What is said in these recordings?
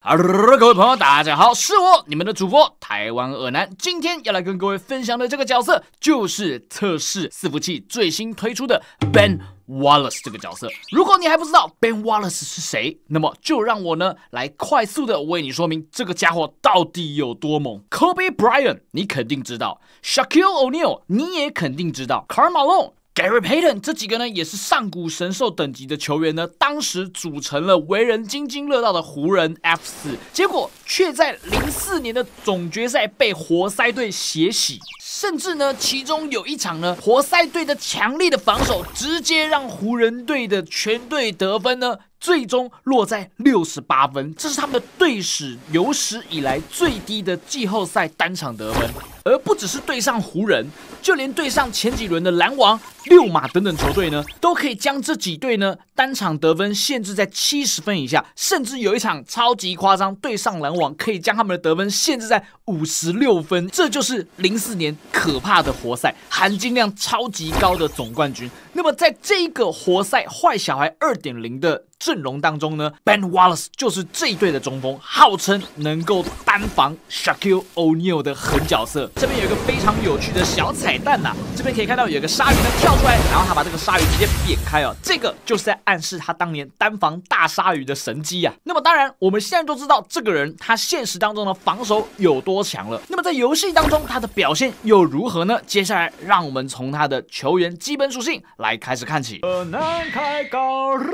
Hello， 各位朋友，大家好，是我你们的主播台湾恶男。今天要来跟各位分享的这个角色，就是测试伺服器最新推出的 Ben Wallace 这个角色。如果你还不知道 Ben Wallace 是谁，那么就让我呢来快速的为你说明这个家伙到底有多猛。Kobe Bryant 你肯定知道， Shaquille O'Neal 你也肯定知道， Karl Malone、Gary Payton 这几个呢，也是上古神兽等级的球员呢，当时组成了为人津津乐道的湖人 F4， 结果却在04年的总决赛被活塞队血洗，甚至呢，其中有一场呢，活塞队的强力的防守，直接让湖人队的全队得分呢，最终落在68分，这是他们的队史有史以来最低的季后赛单场得分。而不只是对上湖人，就连对上前几轮的篮网、六马等等球队呢，都可以将这几队呢单场得分限制在70分以下，甚至有一场超级夸张，对上篮网可以将他们的得分限制在56分，这就是04年可怕的活塞，含金量超级高的总冠军。那么在这个活塞坏小孩 2.0 的阵容当中呢， Ben Wallace 就是这一队的中锋，号称能够单防 Shaquille O'Neal 的狠角色。这边有一个非常有趣的小彩蛋呐，这边可以看到有一个鲨鱼呢跳出来，然后他把这个鲨鱼直接扁开哦，这个就是在暗示他当年单防大鲨鱼的神机啊。那么当然我们现在都知道这个人他现实当中的防守有多强了，那么在游戏当中他的表现又如何呢？接下来让我们从他的球员基本属性来开始看起。难开高热，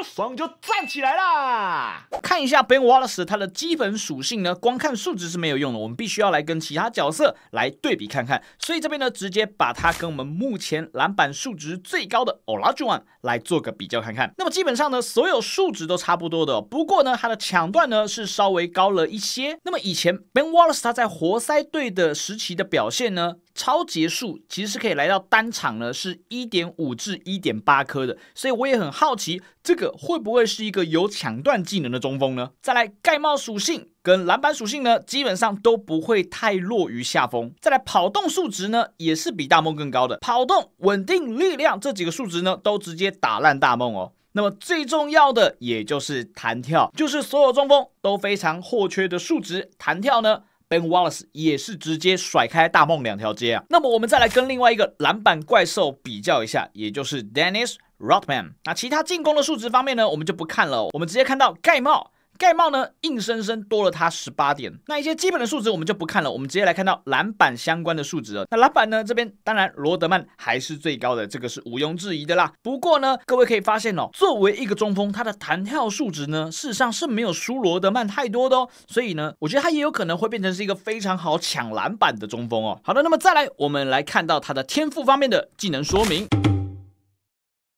爽就站起来啦！看一下 Ben Wallace 他的基本属性呢，光看数值是没有用的，我们必须要来跟其他角色来对比看看。所以这边呢，直接把他跟我们目前篮板数值最高的 Olajuwon 来做个比较看看。那么基本上呢，所有数值都差不多的哦，不过呢，他的抢断呢是稍微高了一些。那么以前 Ben Wallace 他在活塞队的时期的表现呢，超节数其实是可以来到单场呢是 1.5 至 1.8 颗的，所以我也很好奇这个会不会是一个有抢断技能的中锋呢？再来盖帽属性跟篮板属性呢，基本上都不会太落于下风。再来跑动数值呢，也是比大梦更高的，跑动、稳定、力量这几个数值呢，都直接打烂大梦哦。那么最重要的也就是弹跳，就是所有中锋都非常或缺的数值，弹跳呢Ben Wallace 也是直接甩开大梦2条街啊。那么我们再来跟另外一个篮板怪兽比较一下，也就是 Dennis Rodman。那其他进攻的数值方面呢，我们就不看了，我们直接看到盖帽。盖帽呢，硬生生多了他18点。那一些基本的数值我们就不看了，我们直接来看到篮板相关的数值了。那篮板呢，这边当然罗德曼还是最高的，这个是毋庸置疑的啦。不过呢，各位可以发现哦，作为一个中锋，他的弹跳数值呢，事实上是没有输罗德曼太多的哦。所以呢，我觉得他也有可能会变成是一个非常好抢篮板的中锋哦。好的，那么再来，我们来看到他的天赋方面的技能说明。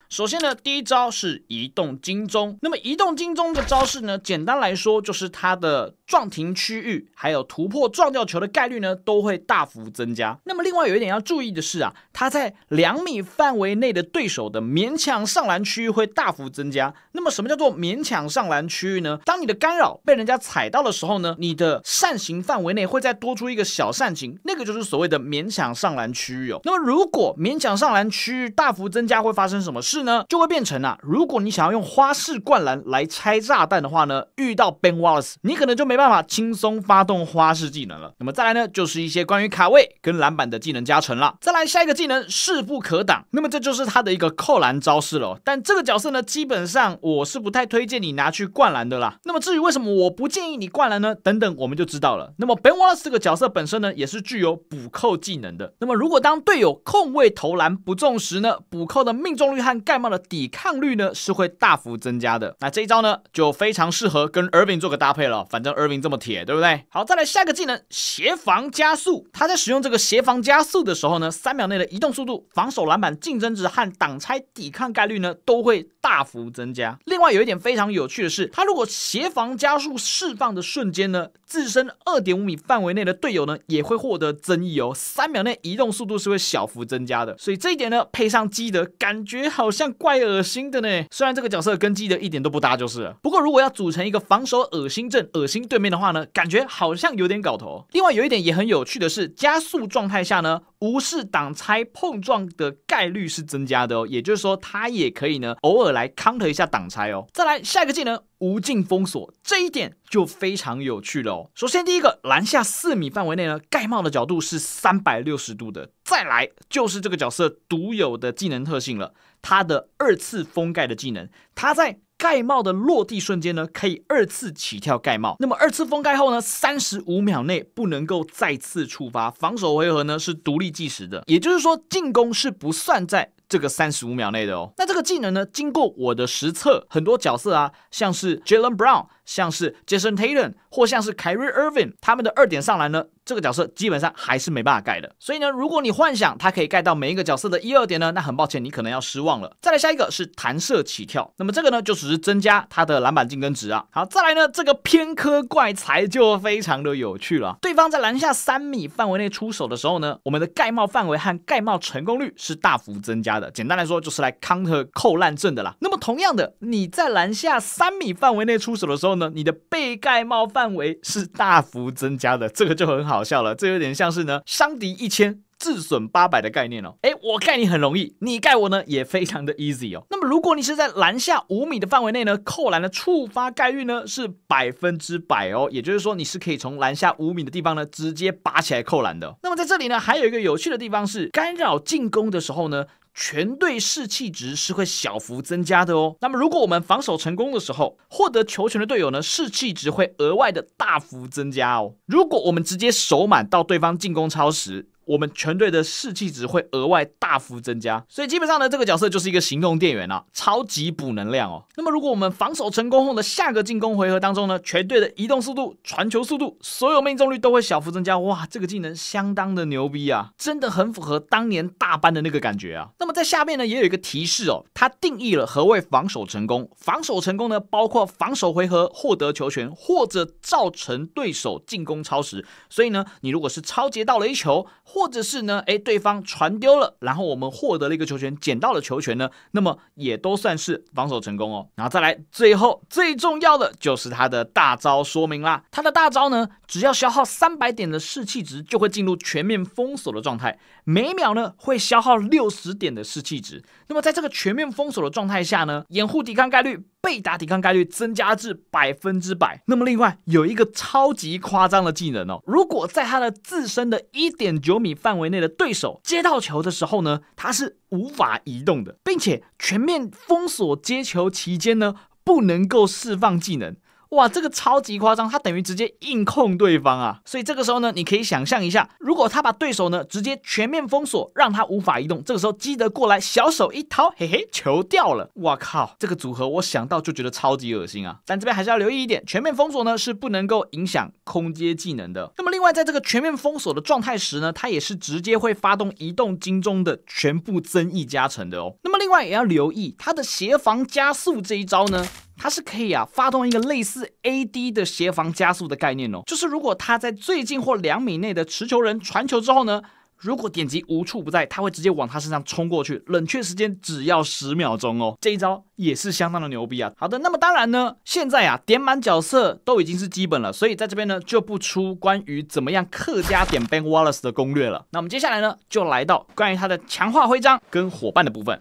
首先呢，第一招是移动金钟。那么移动金钟的招式呢，简单来说就是它的撞停区域还有突破撞掉球的概率呢，都会大幅增加。那么另外有一点要注意的是啊，它在2米范围内的对手的勉强上篮区域会大幅增加。那么什么叫做勉强上篮区域呢？当你的干扰被人家踩到的时候呢，你的扇形范围内会再多出一个小扇形，那个就是所谓的勉强上篮区域哦。那么如果勉强上篮区域大幅增加，会发生什么事呢？就会变成啊，如果你想要用花式灌篮来拆炸弹的话呢，遇到 Ben Wallace， 你可能就没办法轻松发动花式技能了。那么再来呢，就是一些关于卡位跟篮板的技能加成了。再来下一个技能势不可挡，那么这就是他的一个扣篮招式了。但这个角色呢，基本上我是不太推荐你拿去灌篮的啦。那么至于为什么我不建议你灌篮呢？等等我们就知道了。那么 Ben Wallace 这个角色本身呢，也是具有补扣技能的。那么如果当队友空位投篮不中时呢，补扣的命中率和盖帽的抵抗率呢是会大幅增加的。那这一招呢就非常适合跟 Irving 做个搭配了，反正 Irving 这么铁，对不对？好，再来下一个技能协防加速。他在使用这个协防加速的时候呢，3秒内的移动速度、防守篮板竞争值和挡拆抵抗概率呢都会大幅增加。另外有一点非常有趣的是，他如果协防加速释放的瞬间呢，自身2.5米范围内的队友呢也会获得增益哦，3秒内移动速度是会小幅增加的。所以这一点呢配上基德，感觉好像怪恶心的呢。虽然这个角色跟基德一点都不搭就是了，不过如果要组成一个防守恶心阵恶心对面的话呢，感觉好像有点搞头。另外有一点也很有趣的是，加速状态下呢，无视挡拆碰撞的概率是增加的哦，也就是说它也可以呢偶尔来 counter 一下挡拆哦。再来下一个技能无尽封锁，这一点就非常有趣了哦。首先第一个，篮下4米范围内呢，盖帽的角度是360度的。再来就是这个角色独有的技能特性了，它的2次封盖的技能，它在盖帽的落地瞬间呢，可以2次起跳盖帽。那么2次封盖后呢，35秒内不能够再次触发，防守回合呢是独立计时的，也就是说进攻是不算在这个35秒内的哦。那这个技能呢，经过我的实测，很多角色啊，像是 Jaylen Brown， 像是 Jason Tatum， 或像是 Kyrie Irving， 他们的2点上篮呢，这个角色基本上还是没办法盖的。所以呢，如果你幻想它可以盖到每一个角色的1、2点呢，那很抱歉，你可能要失望了。再来下一个是弹射起跳，那么这个呢，就只是增加它的篮板进攻值啊。好，再来呢，这个偏科怪才就非常的有趣了。对方在篮下3米范围内出手的时候呢，我们的盖帽范围和盖帽成功率是大幅增加的。简单来说，就是来 counter 扣烂阵的啦。那么同样的，你在篮下3米范围内出手的时候呢，你的被盖帽范围是大幅增加的，这个就很好笑了。这有点像是呢，伤敌1000。自损800的概念哦，我盖你很容易，你盖我呢也非常的 easy 哦。那么如果你是在篮下5米的范围内呢，扣篮的触发概率呢是100%哦，也就是说你是可以从篮下5米的地方呢直接拔起来扣篮的。那么在这里呢，还有一个有趣的地方是，干扰进攻的时候呢，全队士气值是会小幅增加的哦。那么如果我们防守成功的时候，获得球权的队友呢，士气值会额外的大幅增加哦。如果我们直接守满到对方进攻超时，我们全队的士气值会额外大幅增加，所以基本上呢，这个角色就是一个行动电源啊，超级补能量哦。那么如果我们防守成功后的下个进攻回合当中呢，全队的移动速度、传球速度、所有命中率都会小幅增加，哇，这个技能相当的牛逼啊，真的很符合当年大班的那个感觉啊。那么在下面呢，也有一个提示哦，它定义了何谓防守成功。防守成功呢，包括防守回合获得球权，或者造成对手进攻超时。所以呢，你如果是超截到了一球，或者是呢，对方传丢了，然后我们获得了一个球权，捡到了球权呢，那么也都算是防守成功哦。然后再来，最后最重要的就是他的大招说明啦。他的大招呢，只要消耗300点的士气值，就会进入全面封锁的状态，每秒呢会消耗60点的士气值。那么在这个全面封锁的状态下呢，掩护抵抗概率、被打抵抗概率增加至100%。那么另外有一个超级夸张的技能哦，如果在他的自身的1.9米范围内的对手接到球的时候呢，他是无法移动的，并且全面封锁接球期间呢，不能够释放技能。哇，这个超级夸张，他等于直接硬控对方啊！所以这个时候呢，你可以想象一下，如果他把对手呢直接全面封锁，让他无法移动，这个时候基德过来，小手一掏，嘿嘿，球掉了！哇靠，这个组合我想到就觉得超级恶心啊！但这边还是要留意一点，全面封锁呢是不能够影响空接技能的。那么另外，在这个全面封锁的状态时呢，它也是直接会发动移动金钟的全部增益加成的哦。那么另外也要留意它的协防加速这一招呢，它是可以发动一个类似 AD 的协防加速的概念哦，就是如果他在最近或2米内的持球人传球之后呢，如果点击无处不在，他会直接往他身上冲过去，冷却时间只要10秒钟哦，这一招也是相当的牛逼啊。好的，那么当然呢，现在点满角色都已经是基本了，所以在这边呢就不出关于怎么样客家点 Ben Wallace 的攻略了。那我们接下来呢就来到关于他的强化徽章跟伙伴的部分。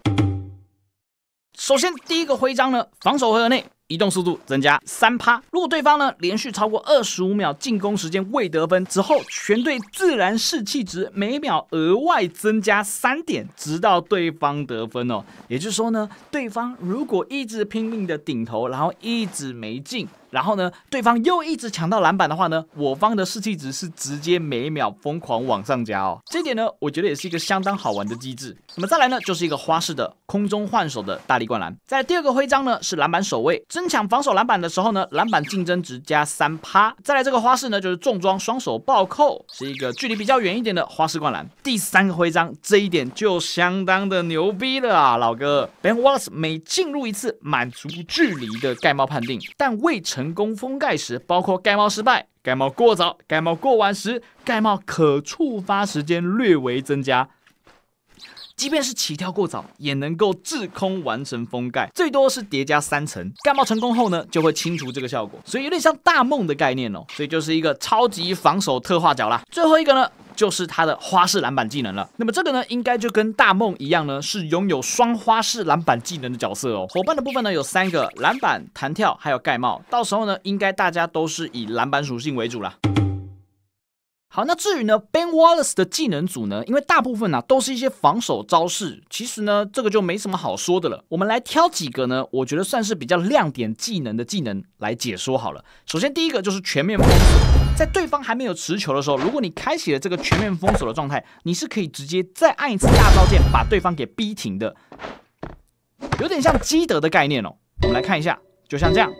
首先第一个徽章呢，防守回合内移动速度增加3%，如果对方呢连续超过25秒进攻时间未得分之后，全队自然士气值每秒额外增加3点，直到对方得分哦。也就是说呢，对方如果一直拼命的顶投，然后一直没进，然后呢对方又一直抢到篮板的话呢，我方的士气值是直接每秒疯狂往上加哦。这一点呢，我觉得也是一个相当好玩的机制。那么再来呢，就是一个花式的空中换手的大力灌篮。在第二个徽章呢是篮板守卫，争抢防守篮板的时候呢，篮板竞争值加3%。再来这个花式呢，就是重装双手暴扣，是一个距离比较远一点的花式灌篮。第三个徽章这一点就相当的牛逼了啊，老哥 Ben Wallace 每进入一次满足距离的盖帽判定，但未成功封盖时，包括盖帽失败、盖帽过早、盖帽过晚时，盖帽可触发时间略微增加。即便是起跳过早，也能够滞空完成封盖，最多是叠加3层。盖帽成功后呢，就会清除这个效果，所以有点像大梦的概念哦。所以就是一个超级防守特化角啦。最后一个呢，就是他的花式篮板技能了。那么这个呢，应该就跟大梦一样呢，是拥有双花式篮板技能的角色哦。伙伴的部分呢有3个：篮板、弹跳，还有盖帽。到时候呢，应该大家都是以篮板属性为主啦。好，那至于呢 Ben Wallace 的技能组呢，因为大部分都是一些防守招式，其实呢这个就没什么好说的了。我们来挑几个呢，我觉得算是比较亮点技能的技能来解说好了。首先第一个就是全面封锁，在对方还没有持球的时候，如果你开启了这个全面封锁的状态，你是可以直接再按一次大招键把对方给逼停的，有点像基德的概念哦。我们来看一下，就像这样，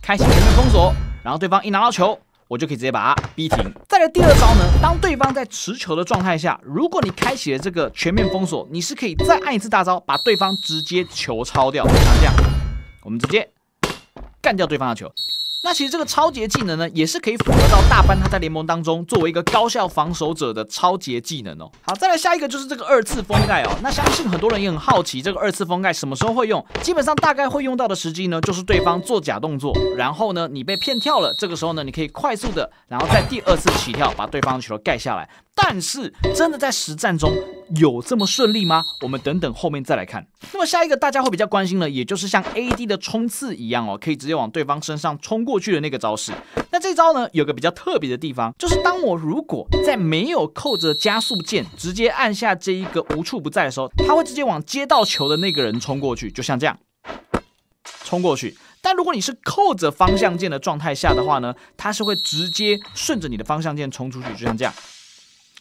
开启全面封锁，然后对方一拿到球，我就可以直接把它逼停。再来第二招呢，当对方在持球的状态下，如果你开启了这个全面封锁，你是可以再按一次大招，把对方直接球超掉，像这样，我们直接干掉对方的球。那其实这个超节技能呢，也是可以符合到大班他在联盟当中作为一个高效防守者的超节技能哦。好，再来下一个就是这个2次封盖哦。那相信很多人也很好奇，这个2次封盖什么时候会用？基本上大概会用到的时机呢，就是对方做假动作，然后呢你被骗跳了，这个时候呢你可以快速的，然后在第2次起跳把对方的球盖下来。但是真的在实战中有这么顺利吗？我们等等后面再来看。那么下一个大家会比较关心的，也就是像 AD 的冲刺一样哦，可以直接往对方身上冲过去的那个招式。那这招呢，有个比较特别的地方，就是当我如果在没有扣着加速键，直接按下这一个无处不在的时候，它会直接往接到球的那个人冲过去，就像这样冲过去。但如果你是扣着方向键的状态下的话呢，它是会直接顺着你的方向键冲出去，就像这样。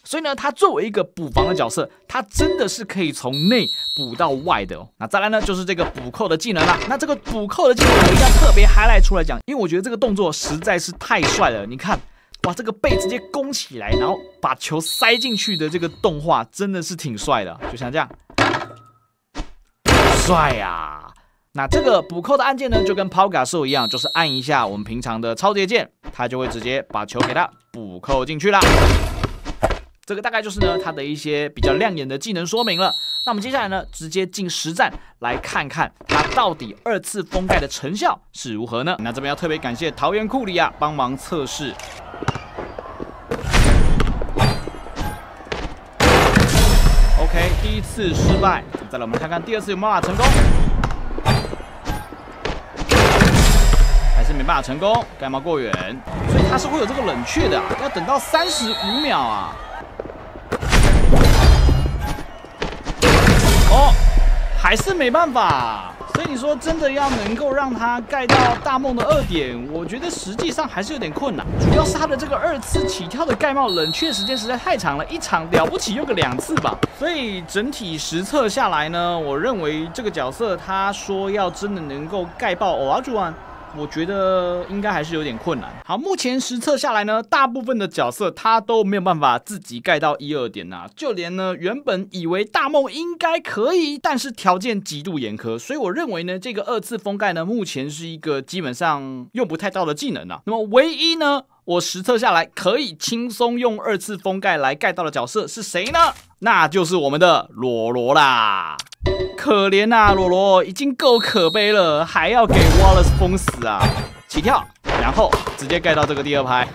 所以呢，它作为一个补防的角色，它真的是可以从内补到外的哦。那再来呢，就是这个补扣的技能啦。那这个补扣的技能我一定要特别 highlight 出来讲，因为我觉得这个动作实在是太帅了。你看，哇，这个背直接弓起来，然后把球塞进去的这个动画真的是挺帅的，就像这样，帅呀！那这个补扣的按键呢，就跟抛嘎兽一样，就是按一下我们平常的超节键，它就会直接把球给它补扣进去啦。这个大概就是呢它的一些比较亮眼的技能说明了。那我们接下来呢，直接进实战来看看它到底2次封盖的成效是如何呢？那这边要特别感谢桃园库里亚帮忙测试。OK， 第1次失败，再来我们看看第2次有没有办法成功，还是没办法成功，盖帽过远，所以它是会有这个冷却的要等到35秒啊。哦，还是没办法，所以你说真的要能够让他盖到大梦的2点，我觉得实际上还是有点困难。主要是他的这个2次起跳的盖帽冷却时间实在太长了，一场了不起用个2次吧。所以整体实测下来呢，我认为这个角色他说要真的能够盖爆欧阿朱安，我觉得应该还是有点困难。好，目前实测下来呢，大部分的角色他都没有办法自己盖到1、2点啊，就连呢原本以为大梦应该可以，但是条件极度严苛，所以我认为呢这个2次封盖呢，目前是一个基本上用不太到的技能啊。那么唯一呢，我实测下来可以轻松用2次封盖来盖到的角色是谁呢？那就是我们的罗罗啦。可怜啊，罗罗已经够可悲了，还要给 Wallace 封死啊！起跳，然后直接盖到这个第2排。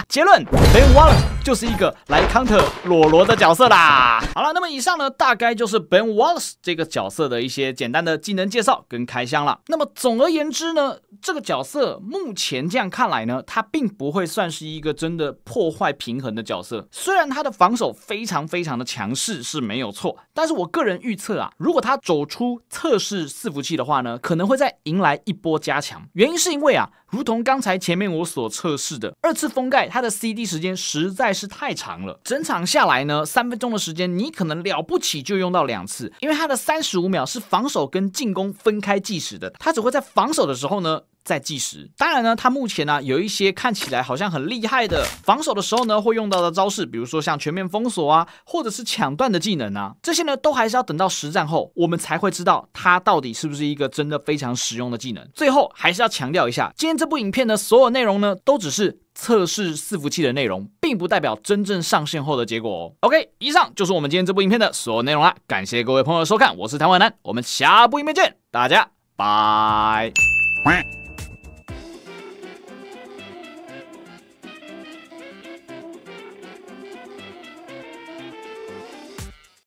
结论 ，Ben Wallace 就是一个来 counter 罗罗的角色啦。好了，那么以上呢，大概就是 Ben Wallace 这个角色的一些简单的技能介绍跟开箱了。那么总而言之呢，这个角色目前这样看来呢，他并不会算是一个真的破坏平衡的角色。虽然他的防守非常的强势是没有错，但是我个人预测啊，如果他走出测试伺服器的话呢，可能会再迎来一波加强。原因是因为啊，如同刚才前面我所测试的，2次封盖它的 CD 时间实在是太长了，整场下来呢，3分钟的时间你可能了不起就用到2次，因为它的35秒是防守跟进攻分开计时的，它只会在防守的时候呢在计时。当然呢，他目前呢有一些看起来好像很厉害的防守的时候呢会用到的招式，比如说像全面封锁啊，或者是抢断的技能啊，这些呢都还是要等到实战后我们才会知道它到底是不是一个真的非常实用的技能。最后还是要强调一下，今天这部影片的所有内容呢都只是测试伺服器的内容，并不代表真正上线后的结果哦。OK， 以上就是我们今天这部影片的所有内容啦，感谢各位朋友的收看，我是谭伟南，我们下部影片见，大家拜。